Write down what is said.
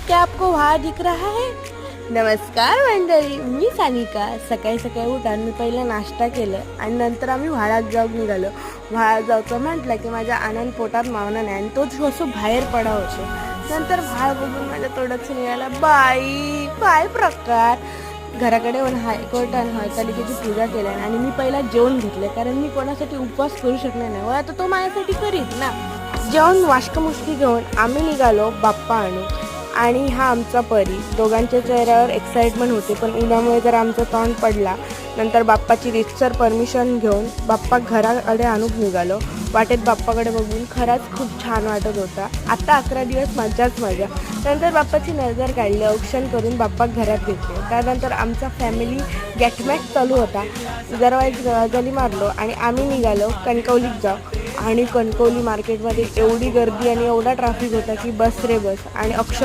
क्या आपको वहाँ दिख रहा है? नमस्कार मंडळी, मी सानिका. सकाळी सकाळी उठून मी पहिले नाश्ता केलं आणि नंतर आम्ही व्हाळात जाऊन निघालो. व्हाळात जायचं म्हटलं की माझ्या आनंद पोटात मावना नाही आणि तोच असं बाहेर पडा होतो. नंतर व्हाळ बघून माझ्या तोंडातून निघाला, बाई काय प्रकार. घराकडे येऊन कोर्टान हरतालिकेची पूजा केली आणि मी पहिला जेवण घेतले, कारण मी कोणासाठी उपवास करू शकणार नाही. आता तो माझ्यासाठी करीत ना. जेवण वाशकमुष्टी घेऊन आम्ही निघालो बाप्पा आणू. आणि हा आमचा परी. दोघांच्या चेहऱ्यावर एक्साइटमेंट होते, पण उन्हामुळे जर आमचा तोंड पडला. नंतर बाप्पाची रितसर परमिशन घेऊन बाप्पा घराकडे आणून निघालो. वाटेत बाप्पाकडे बघून खरंच खूप छान वाटत होता. आता 11 दिवस मजाच मजा. नंतर बाप्पाची नजर काढली, औक्षण करून बाप्पा घरात घेतले. त्यानंतर आमचा फॅमिली गॅटमॅट चालू होता. दरवाज गली मारलो आणि आम्ही निघालो कणकवलीत जाऊ. आणि कणकवली मार्केटमध्ये एवढी गर्दी आणि एवढा ट्रॅफिक होता की बस रे बस. आणि